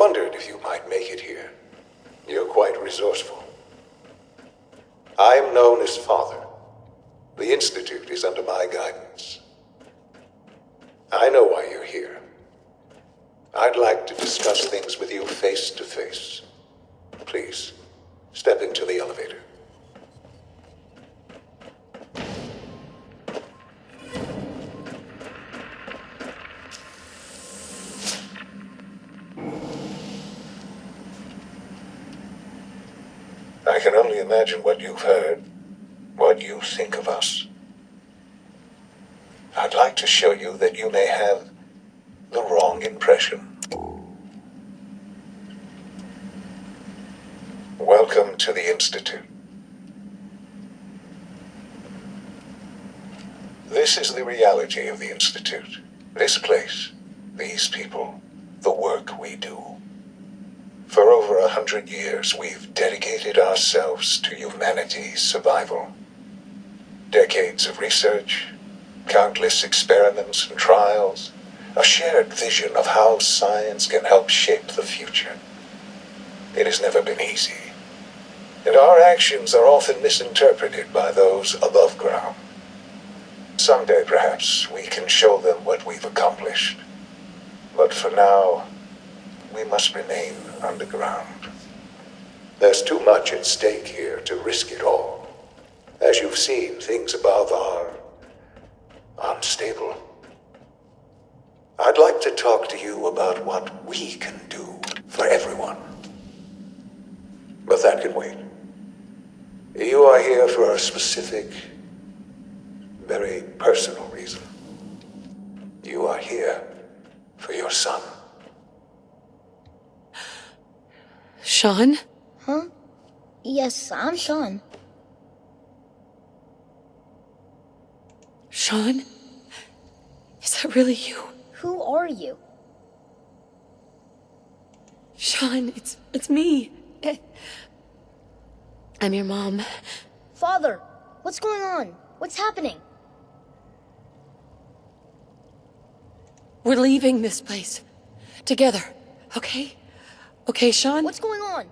wondered if you might make it here. You're quite resourceful. I am known as Father. The Institute is under my guidance. I know why you're here. I'd like to discuss things with you face to face. Please, step into the elevator. I can only imagine what you've heard, what you think of us. I'd like to show you that you may have the wrong impression. Welcome to the Institute. This is the reality of the Institute. This place, these people, the work we do. For over 100 years, we've dedicated ourselves to humanity's survival. Decades of research, countless experiments and trials, a shared vision of how science can help shape the future. It has never been easy, and our actions are often misinterpreted by those above ground. Someday, perhaps, we can show them what we've accomplished. But for now, we must remain underground. There's too much at stake here to risk it all. As you've seen, things above are unstable. I'd like to talk to you about what we can do for everyone. But that can wait. You are here for a specific, very personal reason. You are here for your son. Sean? Huh? Yes, I'm Sean. Sean? Is that really you? Who are you? Sean, it's me. I'm your mom. Father, what's going on? What's happening? We're leaving this place. Together, okay? Okay, Sean? What's going on?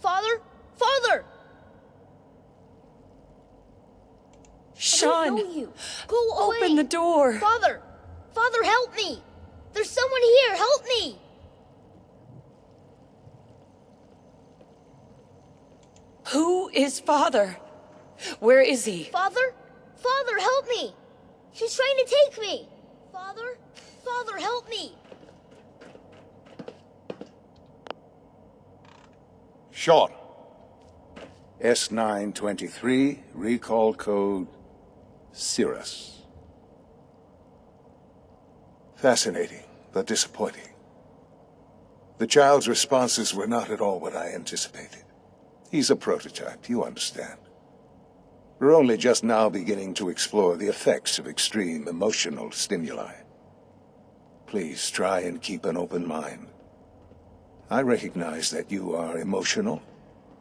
Father? Father! Sean! I don't know you. Go away! Open the door! Father! Father, help me! There's someone here! Help me! Who is Father? Where is he? Father? Father, help me! She's trying to take me! Father? Father, help me! Sean. S923, recall code Cirrus. Fascinating, but disappointing. The child's responses were not at all what I anticipated. He's a prototype, you understand. We're only just now beginning to explore the effects of extreme emotional stimuli. Please try and keep an open mind. I recognize that you are emotional,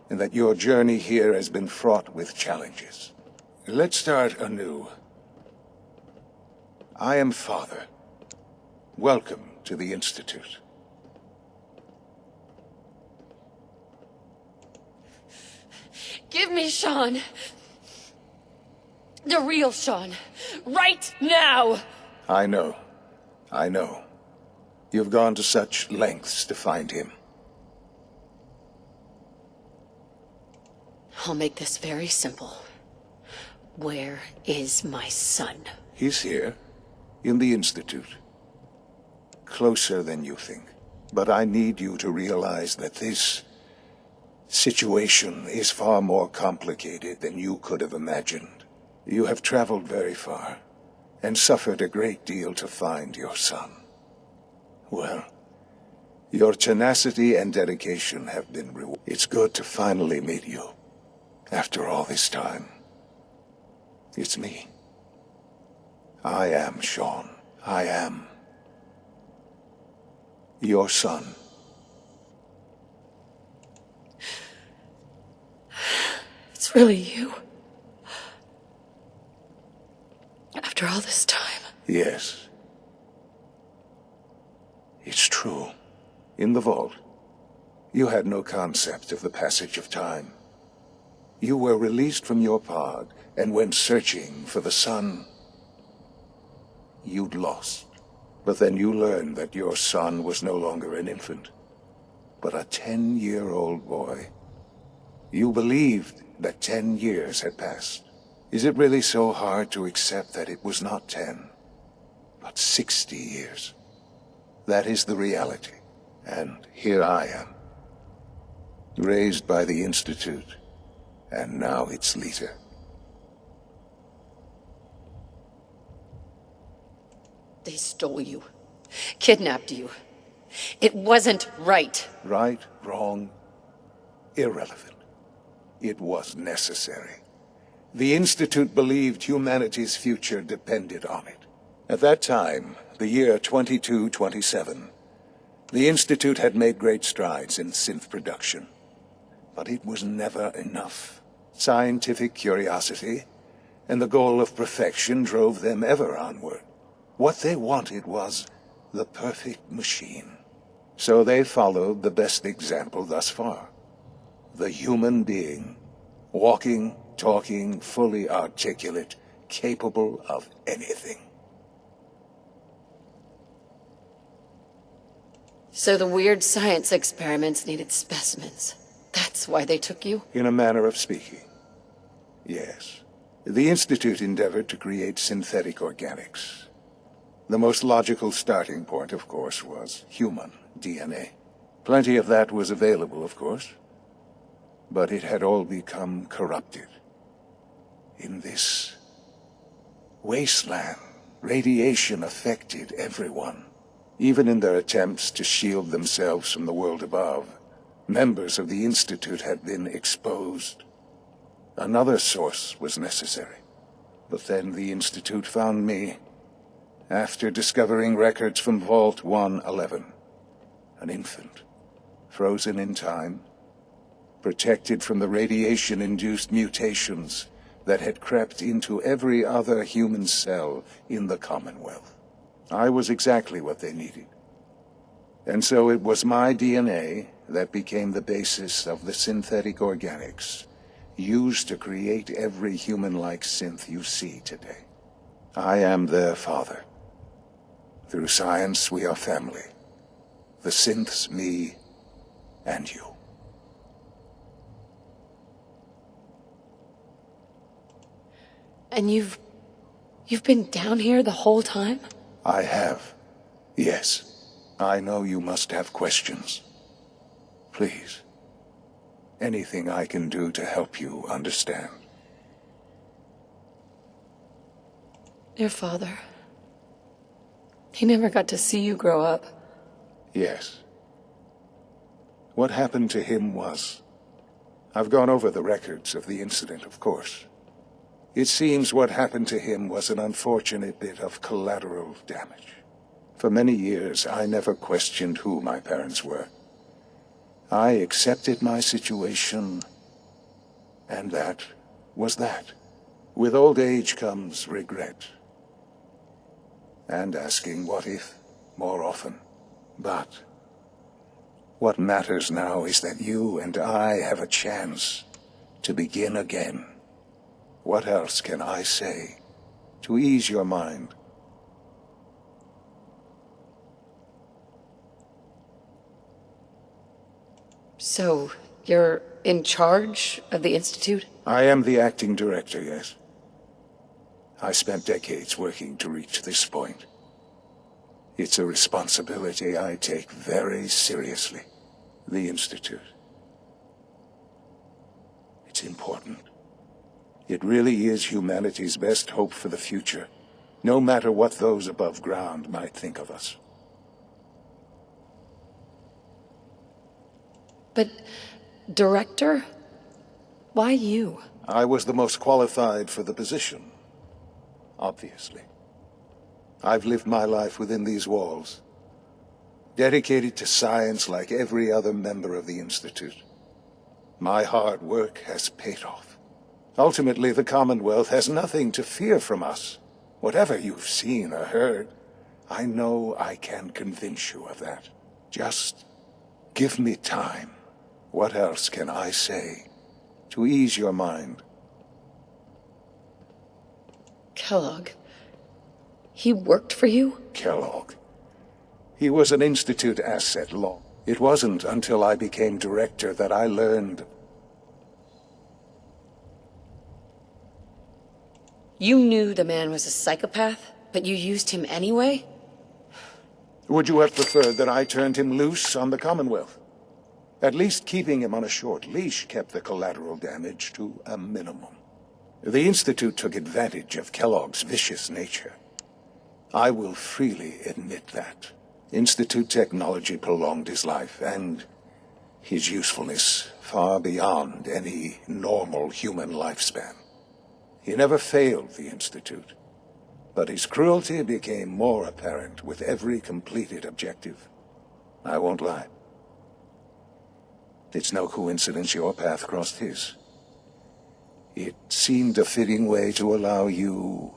and that your journey here has been fraught with challenges. Let's start anew. I am Father. Welcome to the Institute. Give me Sean. The real Sean. Right now! I know. I know. You've gone to such lengths to find him. I'll make this very simple. Where is my son? He's here, in the Institute. Closer than you think. But I need you to realize that this situation is far more complicated than you could have imagined. You have traveled very far, and suffered a great deal to find your son. Well, your tenacity and dedication have been rewarded. It's good to finally meet you. After all this time. It's me. I am Sean. I am your son. It's really you. After all this time. Yes. It's true. In the vault, You had no concept of the passage of time. You were released from your pod and went searching for the sun. You'd lost. But then you learned that your son was no longer an infant, but a 10-year-old boy. You believed that 10 years had passed. Is it really so hard to accept that it was not 10, but 60 years? That is the reality. And here I am, raised by the Institute, and now its leader. They stole you, kidnapped you. It wasn't right. Right, wrong, irrelevant. It was necessary. The Institute believed humanity's future depended on it. At that time, the year 2227, the Institute had made great strides in synth production. But it was never enough. Scientific curiosity and the goal of perfection drove them ever onward. What they wanted was the perfect machine. So they followed the best example thus far. The human being, walking, talking, fully articulate, capable of anything. So the weird science experiments needed specimens. That's why they took you? In a manner of speaking, yes. The Institute endeavored to create synthetic organics. The most logical starting point, of course, was human DNA. Plenty of that was available, of course. But it had all become corrupted. In this wasteland, radiation affected everyone. Even in their attempts to shield themselves from the world above, members of the Institute had been exposed. Another source was necessary. But then the Institute found me, after discovering records from Vault 111. An infant, frozen in time, protected from the radiation-induced mutations that had crept into every other human cell in the Commonwealth. I was exactly what they needed. And so it was my DNA that became the basis of the synthetic organics used to create every human-like synth you see today. I am their father. Through science, we are family. The synths, me, and you. And you've been down here the whole time? I have. Yes. I know you must have questions. Please. Anything I can do to help you understand. Your father. He never got to see you grow up. Yes. What happened to him was... I've gone over the records of the incident, of course. It seems what happened to him was an unfortunate bit of collateral damage. For many years, I never questioned who my parents were. I accepted my situation, and that was that. With old age comes regret. And asking what if more often. But what matters now is that you and I have a chance to begin again. What else can I say to ease your mind? So, you're in charge of the Institute? I am the acting director, yes. I spent decades working to reach this point. It's a responsibility I take very seriously. The Institute. It's important. It really is humanity's best hope for the future, no matter what those above ground might think of us. But, Director? Why you? I was the most qualified for the position, obviously. I've lived my life within these walls, dedicated to science like every other member of the Institute. My hard work has paid off. Ultimately, the Commonwealth has nothing to fear from us. Whatever you've seen or heard, I know I can convince you of that. Just give me time. What else can I say to ease your mind? Kellogg. He worked for you? Kellogg. He was an Institute asset long. It wasn't until I became director that I learned. You knew the man was a psychopath, but you used him anyway? Would you have preferred that I turned him loose on the Commonwealth? At least keeping him on a short leash kept the collateral damage to a minimum. The Institute took advantage of Kellogg's vicious nature. I will freely admit that. Institute technology prolonged his life, and his usefulness far beyond any normal human lifespan. He never failed the Institute, but his cruelty became more apparent with every completed objective. I won't lie. It's no coincidence your path crossed his. It seemed a fitting way to allow you,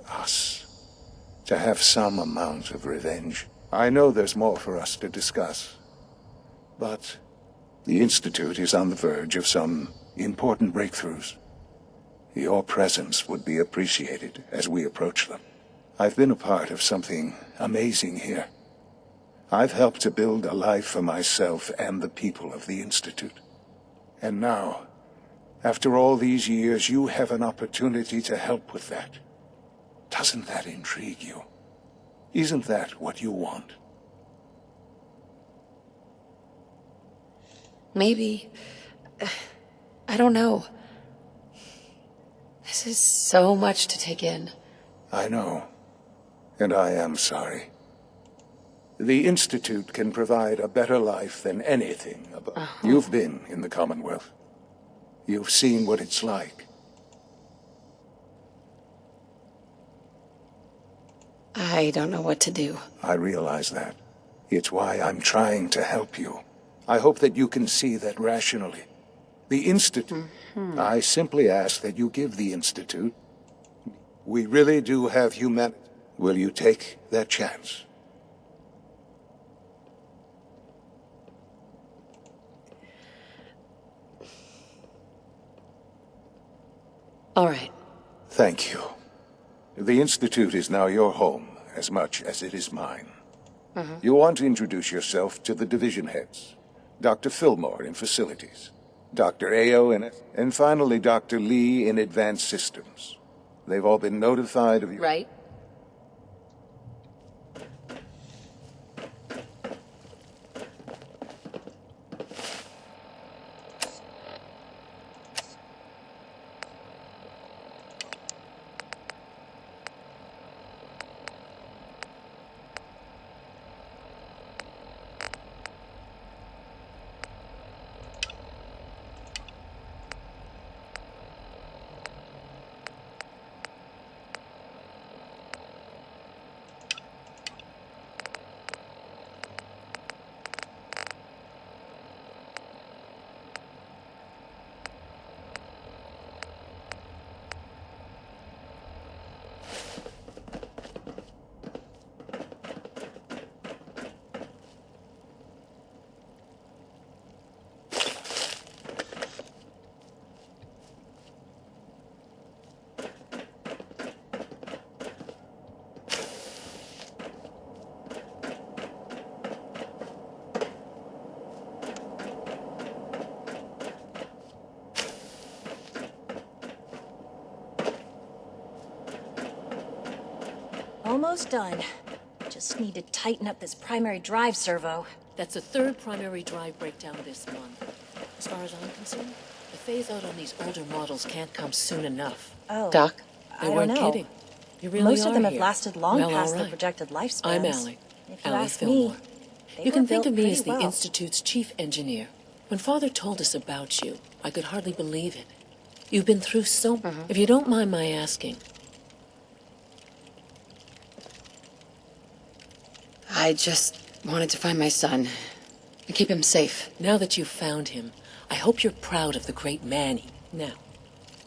us, to have some amount of revenge. I know there's more for us to discuss, but the Institute is on the verge of some important breakthroughs. Your presence would be appreciated as we approach them. I've been a part of something amazing here. I've helped to build a life for myself and the people of the Institute. And now, after all these years, you have an opportunity to help with that. Doesn't that intrigue you? Isn't that what you want? Maybe. I don't know. This is so much to take in. I know. And I am sorry. The Institute can provide a better life than anything above. You've been in the Commonwealth. You've seen what it's like. I don't know what to do. I realize that. It's why I'm trying to help you. I hope that you can see that rationally. The Institute... I simply ask that you give the Institute... We really do have humanity. Will you take that chance? All right. Thank you. The Institute is now your home, as much as it is mine. You want to introduce yourself to the division heads. Dr. Fillmore in Facilities, Dr. Ayo and finally Dr. Lee in Advanced Systems. They've all been notified of you. Right? Almost done. Just need to tighten up this primary drive servo. That's the third primary drive breakdown this month. As far as I'm concerned, the phase-out on these older models can't come soon enough. Oh, Doc? I They don't weren't know. kidding. You really Most are of them have here. lasted long Well, past all their right. projected lifespans. I'm Allie. If you Allie ask Fillmore. me, they You were can think built of me pretty as the well. Institute's chief engineer. When Father told us about you, I could hardly believe it. You've been through so... If you don't mind my asking, I just wanted to find my son and keep him safe. now that you've found him, I hope you're proud of the great man he... Now,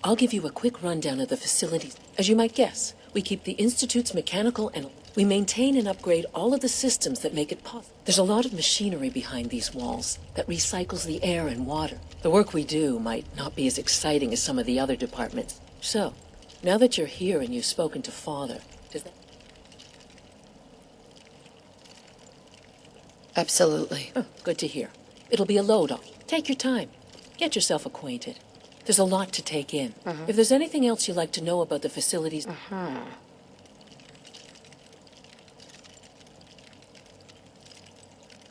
I'll give you a quick rundown of the facilities. As you might guess, We keep the Institute's mechanical and we maintain and upgrade all of the systems that make it possible. There's a lot of machinery behind these walls that recycles the air and water. The work we do might not be as exciting as some of the other departments. So, now that you're here and you've spoken to Father, does that... Absolutely. Oh, good to hear. It'll be a load-off. Take your time. Get yourself acquainted. There's a lot to take in. If there's anything else you'd like to know about the facilities...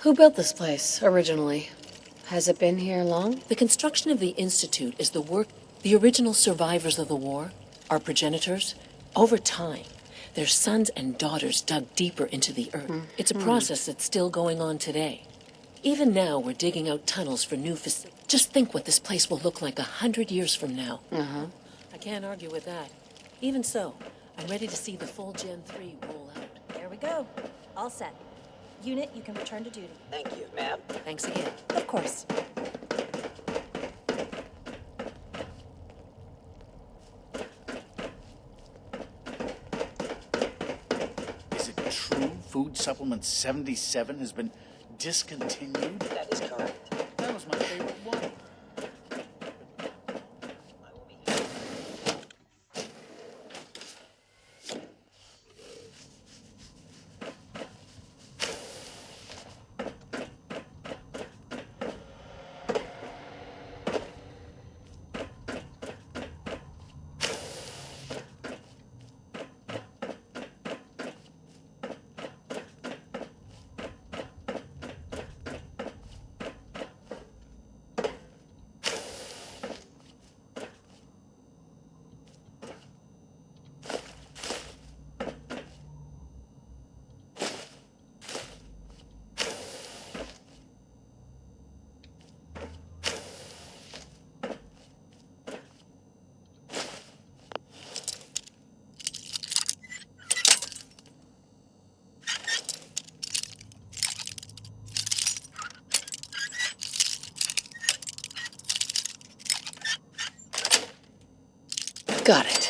Who built this place, originally? Has it been here long? The construction of the Institute is the work... The original survivors of the war, our progenitors, over time, their sons and daughters dug deeper into the earth. It's a process that's still going on today. Even now, we're digging out tunnels for new facilities. Just think what this place will look like 100 years from now. I can't argue with that. Even so, I'm ready to see the full Gen 3 roll out. There we go. All set. Unit, you can return to duty. Thank you, ma'am. Thanks again. Of course. Is it true Food Supplement 77 has been discontinued? That is correct. That was my favorite one. I will be here. Got it.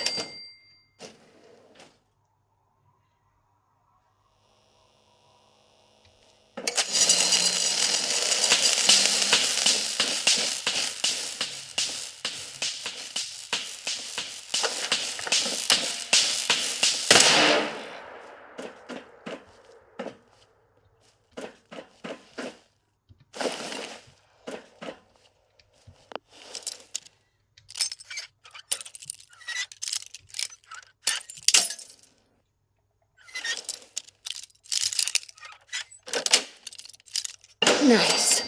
Nice.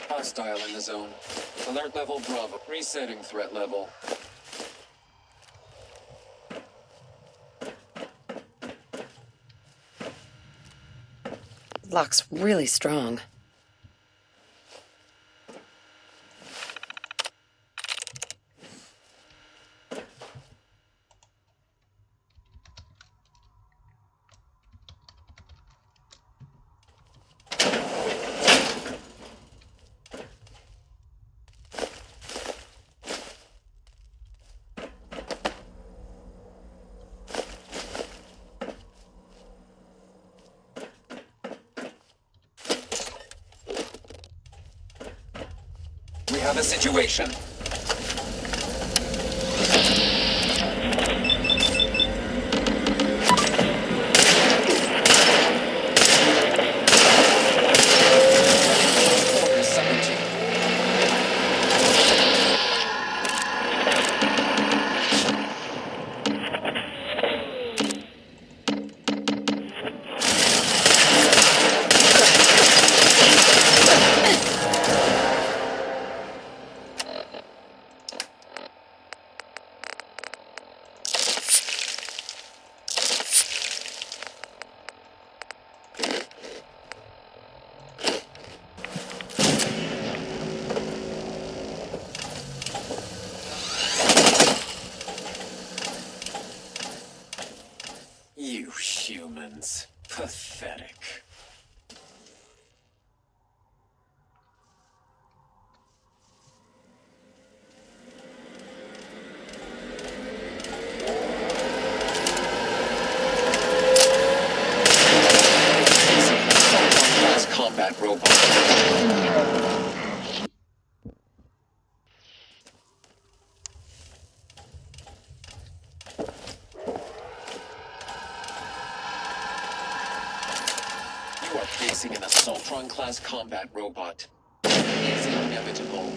Hostile in the zone. Alert level Bravo. Resetting threat level. Lock's really strong. We have a situation. Order 17. facing an Assaultron-class combat robot. It is inevitable.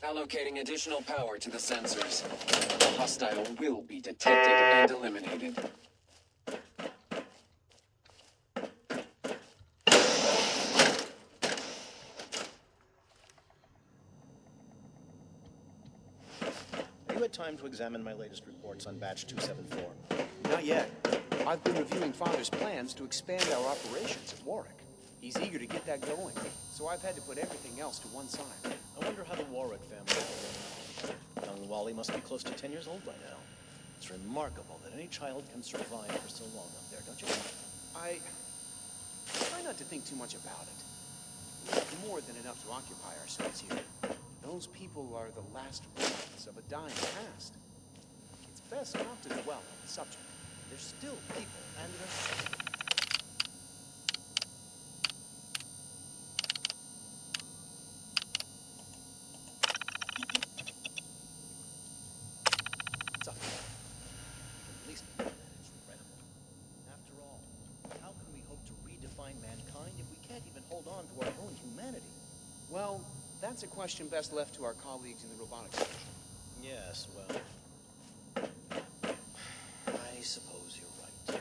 Allocating additional power to the sensors. The hostile will be detected and eliminated. Have you had time to examine my latest reports on Batch 274? Not yet. I've been reviewing Father's plans to expand our operations at Warwick. He's eager to get that going, so I've had to put everything else to one side. I wonder how the Warwick family is doing. Young Wally must be close to 10 years old by now. It's remarkable that any child can survive for so long up there, don't you think? I try not to think too much about it. We have more than enough to occupy ourselves here. Those people are the last remnants of a dying past. It's best not to dwell on the subject. They're still people, and they're... It's up. At least it's incredible. After all, how can we hope to redefine mankind if we can't even hold on to our own humanity? Well, that's a question best left to our colleagues in the robotics division. Yes, well... I suppose you're right.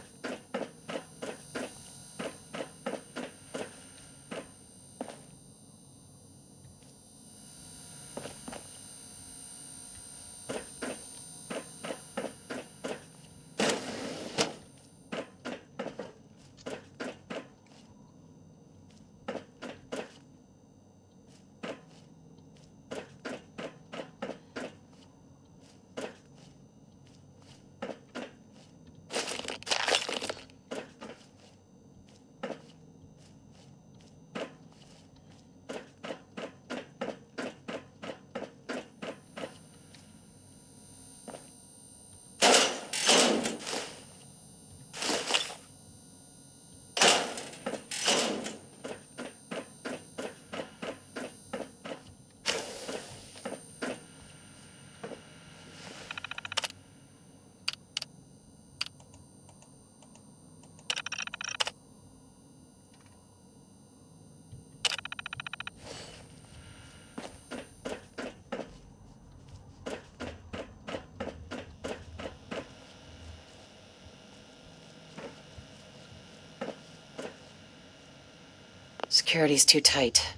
Security's too tight.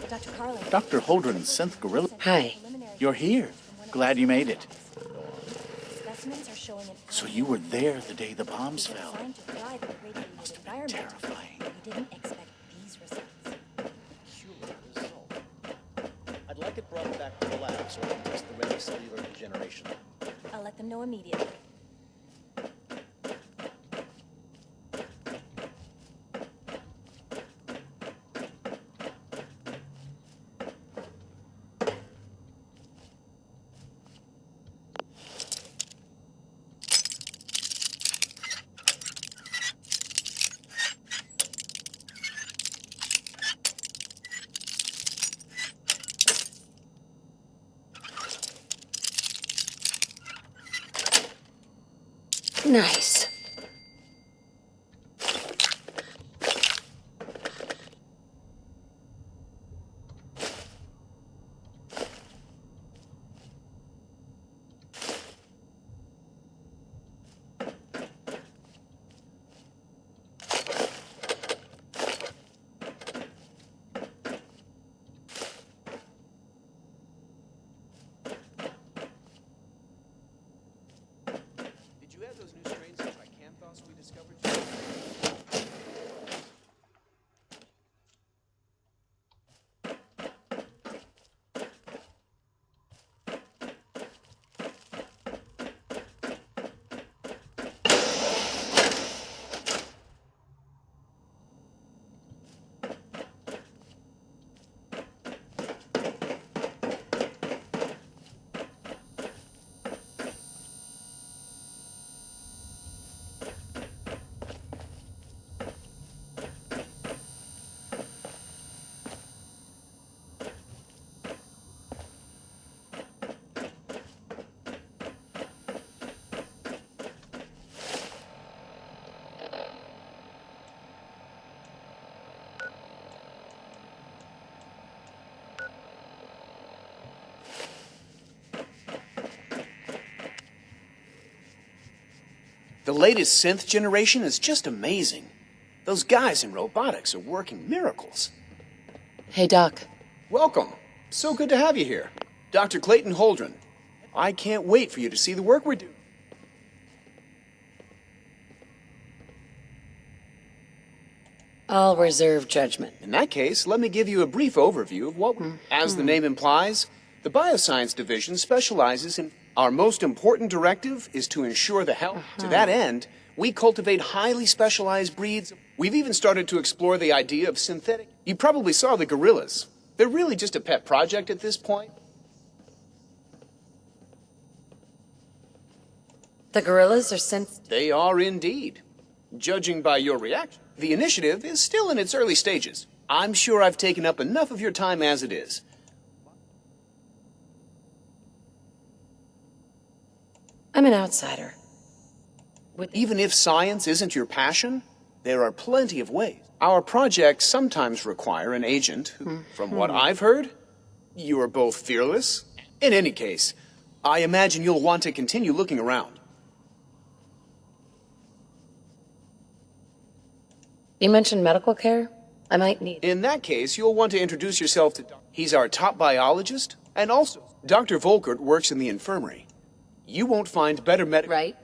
Dr. Carlin. Dr. Holdren, synth gorilla. Hi. You're here. Glad you made it. Specimens are showing an So you were there the day the bombs fell. designed to thrive in a radiated Must have been environment. terrifying. We didn't expect these results. Peculiar result. I'd like it brought back to the lab so I can test the rate of cellular degeneration. I'll let them know immediately. Nice. Did you add those new strains? The latest synth generation is just amazing. Those guys in robotics are working miracles. Hey, Doc. Welcome. So good to have you here. Dr. Clayton Holdren. I can't wait for you to see the work we're doing. I'll reserve judgment. In that case, let me give you a brief overview of what, as the name implies, the Bioscience Division specializes in. Our most important directive is to ensure the health. To that end, we cultivate highly specialized breeds. We've even started to explore the idea of synthetic. You probably saw the gorillas. They're really just a pet project at this point. The gorillas are synth. They are indeed. Judging by your reaction, the initiative is still in its early stages. I'm sure I've taken up enough of your time as it is. I'm an outsider. Even if science isn't your passion, there are plenty of ways. Our projects sometimes require an agent who, from what I've heard, you are both fearless. In any case, I imagine you'll want to continue looking around. You mentioned medical care? I might need. In that case, you'll want to introduce yourself to. He's our top biologist, and also, Dr. Volkert works in the infirmary. You won't find better Right?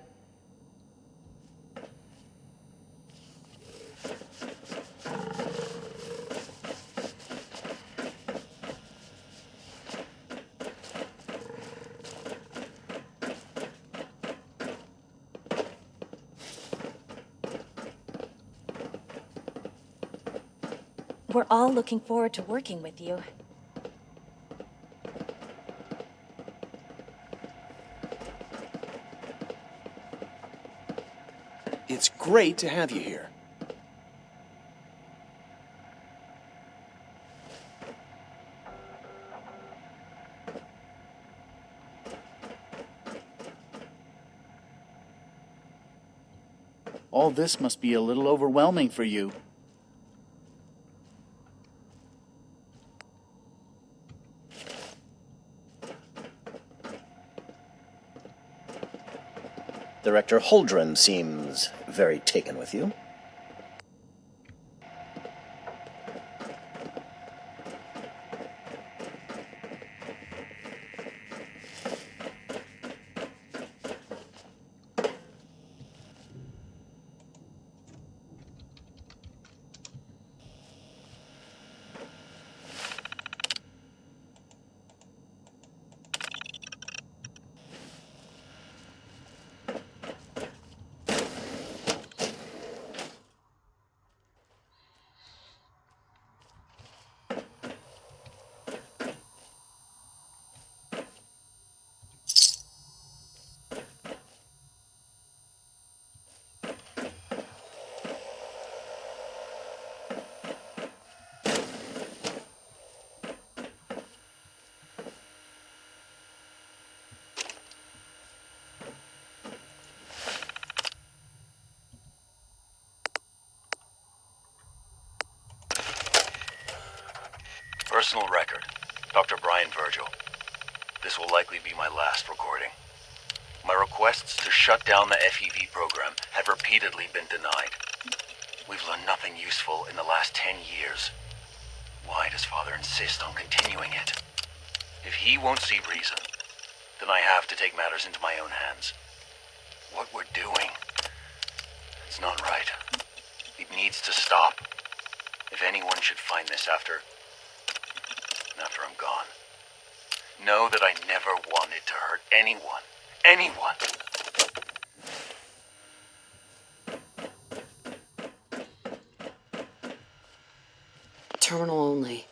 We're all looking forward to working with you. It's great to have you here. All this must be a little overwhelming for you. Director Holdren seems very taken with you. Personal record, Dr. Brian Virgil. This will likely be my last recording. My requests to shut down the FEV program have repeatedly been denied. We've learned nothing useful in the last 10 years. Why does Father insist on continuing it? If he won't see reason, then I have to take matters into my own hands. What we're doing, it's not right. It needs to stop. If anyone should find this after I'm gone, know that I never wanted to hurt anyone. Anyone! Terminal only.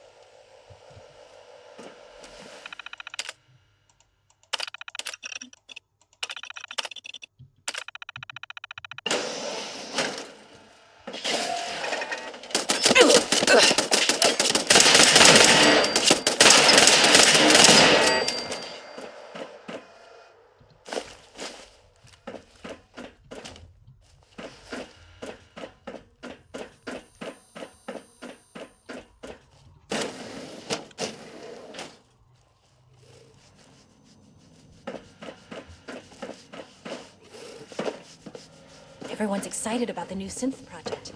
Everyone's excited about the new synth project.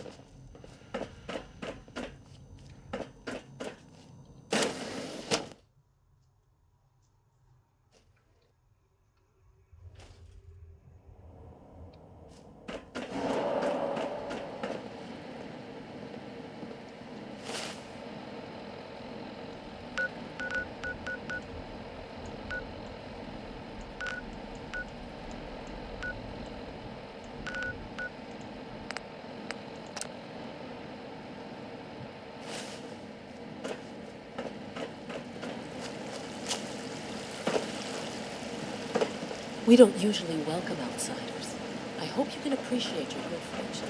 We don't usually welcome outsiders. I hope you can appreciate your good fortune.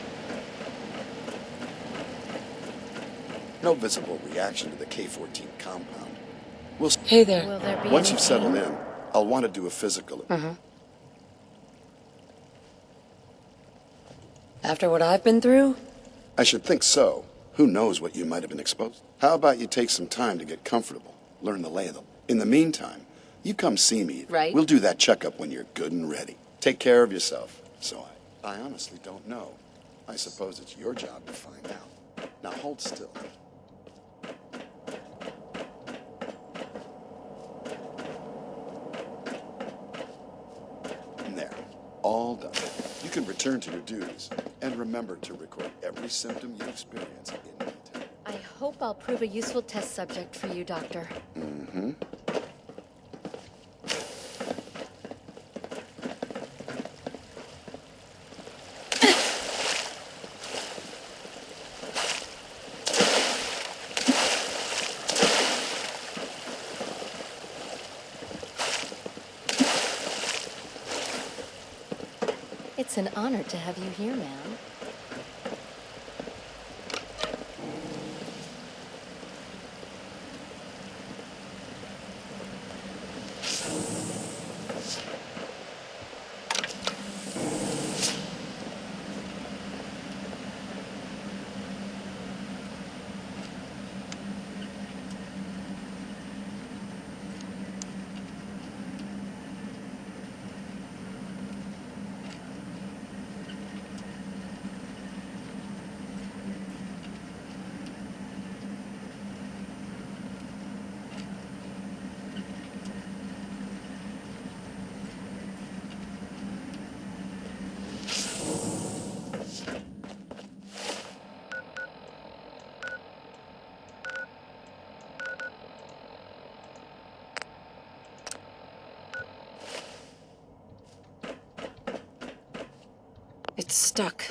No visible reaction to the K-14 compound. We'll Hey there. Will there be Once any you've settled pain? in, I'll want to do a physical. After what I've been through? I should think so. Who knows what you might have been exposed to? How about you take some time to get comfortable, learn the lay of them. In the meantime, you come see me. Right. We'll do that checkup when you're good and ready. Take care of yourself. So I honestly don't know. I suppose it's your job to find out. Now hold still. There. All done. You can return to your duties. And remember to record every symptom you experience in detail. I hope I'll prove a useful test subject for you, Doctor. Mm-hmm. It's an honor to have you here, ma'am. It's stuck.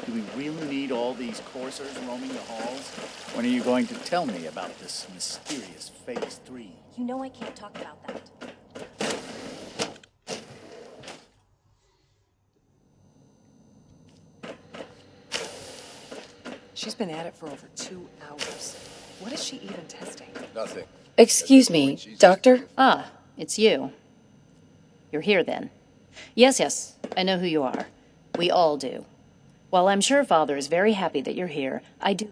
Do we really need all these coursers roaming the halls? When are you going to tell me about this mysterious Phase 3? You know I can't talk about that. She's been at it for over 2 hours. What is she even testing? Nothing. Excuse me, Doctor? Ah, it's you. You're here then. Yes, I know who you are. We all do. While I'm sure Father is very happy that you're here, I do...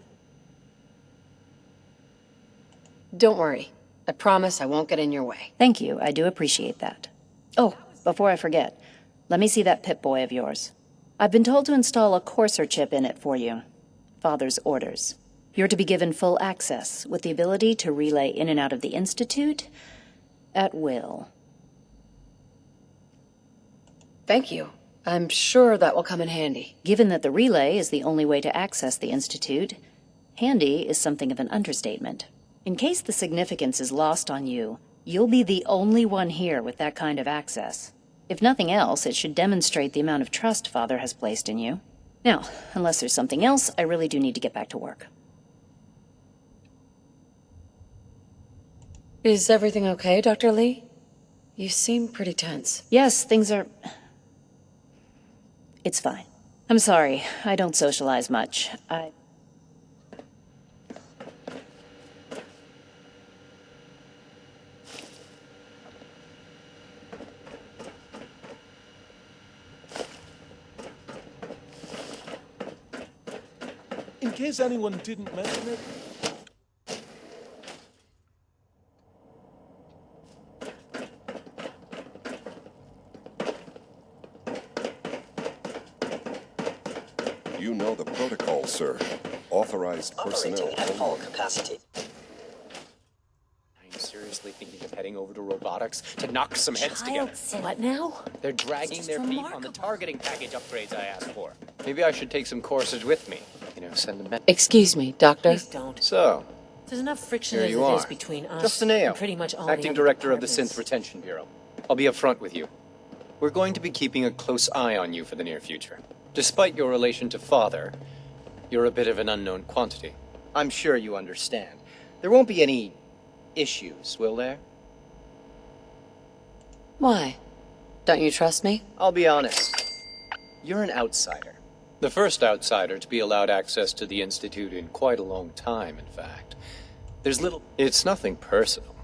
Don't worry. I promise I won't get in your way. Thank you, I do appreciate that. Oh, before I forget, let me see that Pip-Boy of yours. I've been told to install a courser chip in it for you. Father's orders. You're to be given full access, with the ability to relay in and out of the Institute at will. Thank you. I'm sure that will come in handy. Given that the relay is the only way to access the Institute, handy is something of an understatement. In case the significance is lost on you, you'll be the only one here with that kind of access. If nothing else, it should demonstrate the amount of trust Father has placed in you. Now, unless there's something else, I really do need to get back to work. Is everything okay, Dr. Lee? You seem pretty tense. Yes, things are... It's fine. I'm sorry, I don't socialize much. In case anyone didn't mention it, you know the protocol, sir. Authorized personnel. Operating at full capacity. Are you seriously thinking of heading over to robotics to knock some heads together? What now? They're dragging their feet on the targeting package upgrades I asked for. Maybe I should take some courses with me. You know, send them. Excuse me, Doctor. Please don't. So, There's enough friction here as you it are. is between us Justin Ayo, and pretty much all acting the other director of the departments. Synth Retention Bureau. I'll be upfront with you. We're going to be keeping a close eye on you for the near future. Despite your relation to Father, you're a bit of an unknown quantity. I'm sure you understand. There won't be any issues, will there? Why? Don't you trust me? I'll be honest. You're an outsider. The first outsider to be allowed access to the Institute in quite a long time, in fact. It's nothing personal,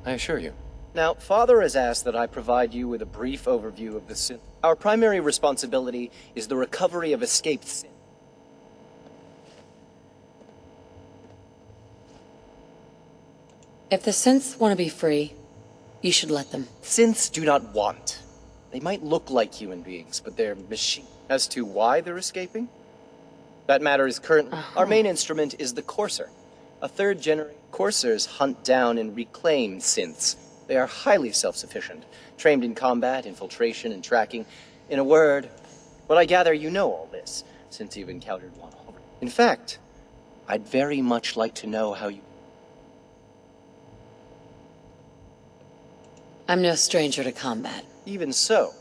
I assure you. Now, Father has asked that I provide you with a brief overview of the synth. Our primary responsibility is the recovery of escaped synth. If the synths want to be free, you should let them. Synths do not want. They might look like human beings, but they're machine. As to why they're escaping? That matter is current. Our main instrument is the Courser. A third-generation Coursers hunt down and reclaim synths. They are highly self-sufficient, trained in combat, infiltration, and tracking. In a word, well, I gather you know all this, since you've encountered one already. In fact, I'd very much like to know how you... I'm no stranger to combat. Even so,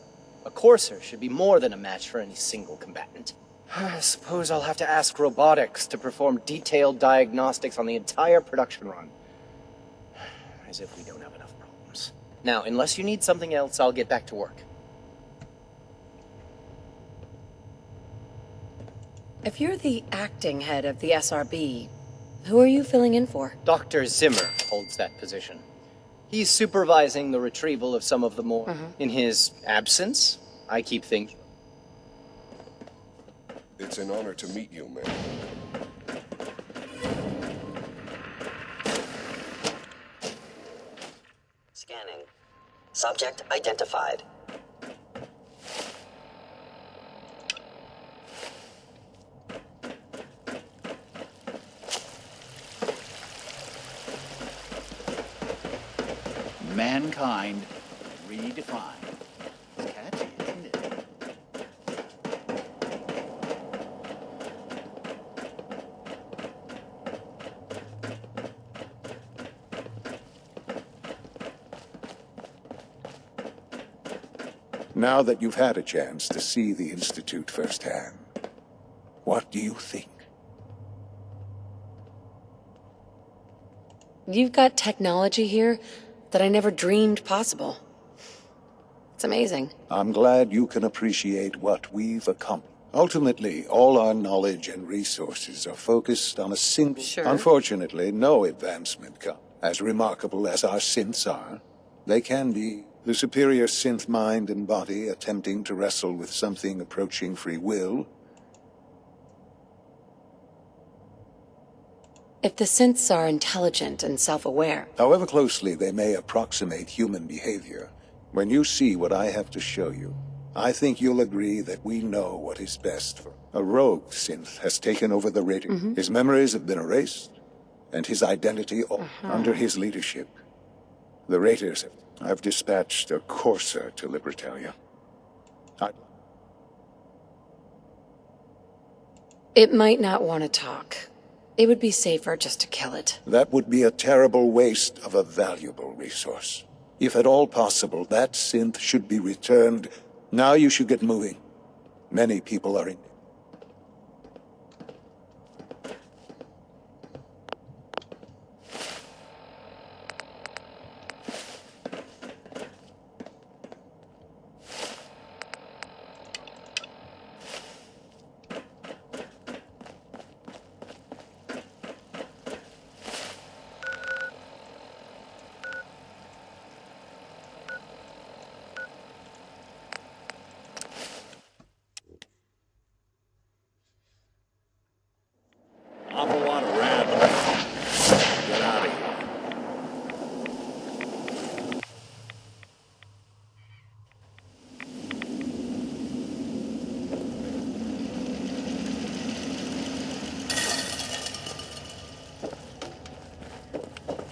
a Courser should be more than a match for any single combatant. I suppose I'll have to ask robotics to perform detailed diagnostics on the entire production run. As if we don't have enough problems. Now, unless you need something else, I'll get back to work. If you're the acting head of the SRB, who are you filling in for? Dr. Zimmer holds that position. He's supervising the retrieval of some of the more... In his absence, I keep things... It's an honor to meet you, man. Scanning. Subject identified. Mankind redefined. It's catchy, isn't it? Now that you've had a chance to see the Institute firsthand, what do you think? You've got technology here that I never dreamed possible. It's amazing. I'm glad you can appreciate what we've accomplished. Ultimately, all our knowledge and resources are focused on a single... Sure. Unfortunately, no advancement comes. As remarkable as our synths are, they can be the superior synth mind and body attempting to wrestle with something approaching free will. If the synths are intelligent and self-aware... However closely they may approximate human behavior, When you see what I have to show you, I think you'll agree that we know what is best for... A rogue synth has taken over the radio. His memories have been erased, and his identity under his leadership. The Raiders have... I've dispatched a courser to Libertalia. It might not want to talk. It would be safer just to kill it. That would be a terrible waste of a valuable resource. If at all possible, that synth should be returned. Now you should get moving. Many people are in... Awful lot of rabbits. Get out of here.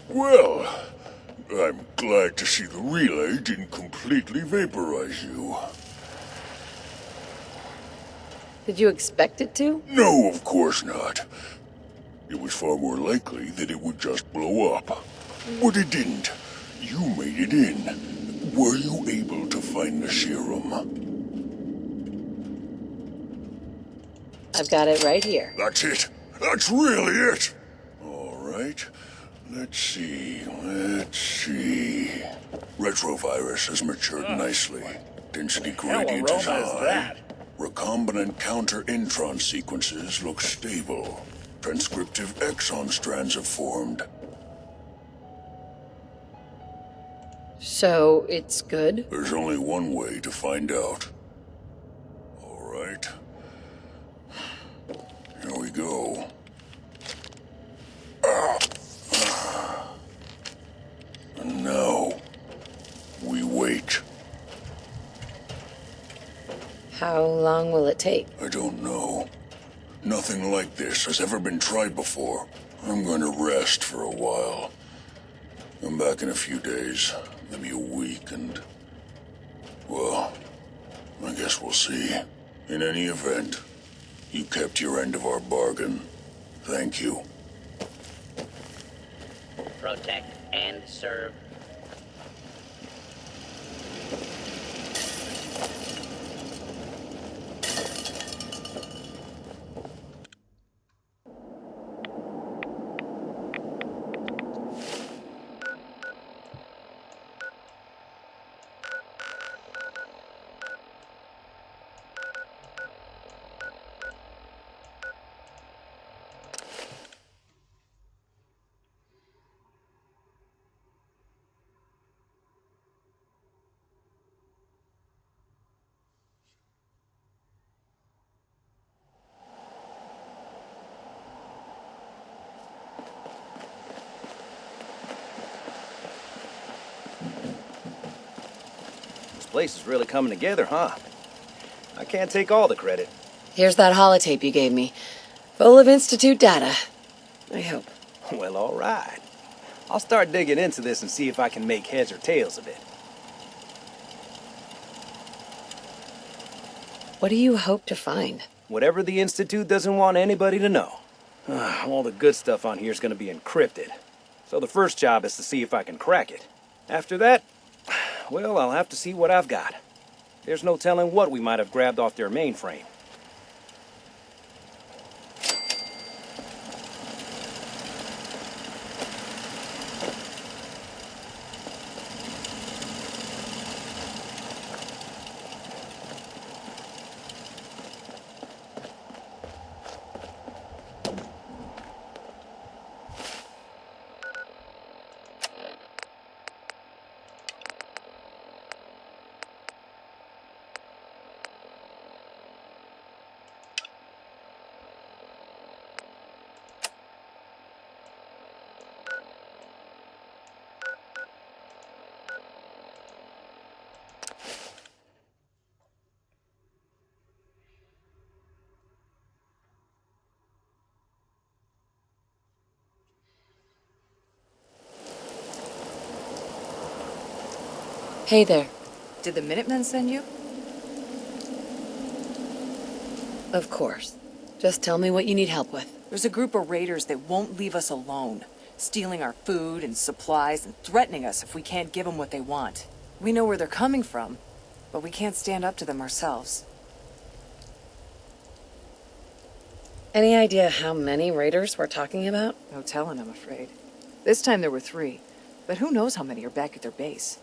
Well, I'm glad to see the relay didn't completely vaporize you. Did you expect it to? No, of course not. It was far more likely that it would just blow up. But it didn't. You made it in. Were you able to find the serum? I've got it right here. That's it. That's really it. All right. Let's see. Retrovirus has matured nicely. Density gradient is high. Recombinant counter-intron sequences look stable. Transcriptive exon strands have formed. So, it's good? There's only one way to find out. All right. Here we go. And now, we wait. How long will it take? I don't know. Nothing like this has ever been tried before. I'm going to rest for a while. I'm back in a few days, maybe a week, and... well, I guess we'll see. In any event, you kept your end of our bargain. Thank you. Protect and serve. This place is really coming together, huh? I can't take all the credit. Here's that holotape you gave me. Full of Institute data. I hope. Well, all right. I'll start digging into this and see if I can make heads or tails of it. What do you hope to find? Whatever the Institute doesn't want anybody to know. All the good stuff on here is going to be encrypted. So the first job is to see if I can crack it. After that, well, I'll have to see what I've got. There's no telling what we might have grabbed off their mainframe. Hey there. Did the Minutemen send you? Of course. Just tell me what you need help with. There's a group of raiders that won't leave us alone, stealing our food and supplies and threatening us if we can't give them what they want. We know where they're coming from, but we can't stand up to them ourselves. Any idea how many raiders we're talking about? No telling, I'm afraid. This time there were 3, but who knows how many are back at their base.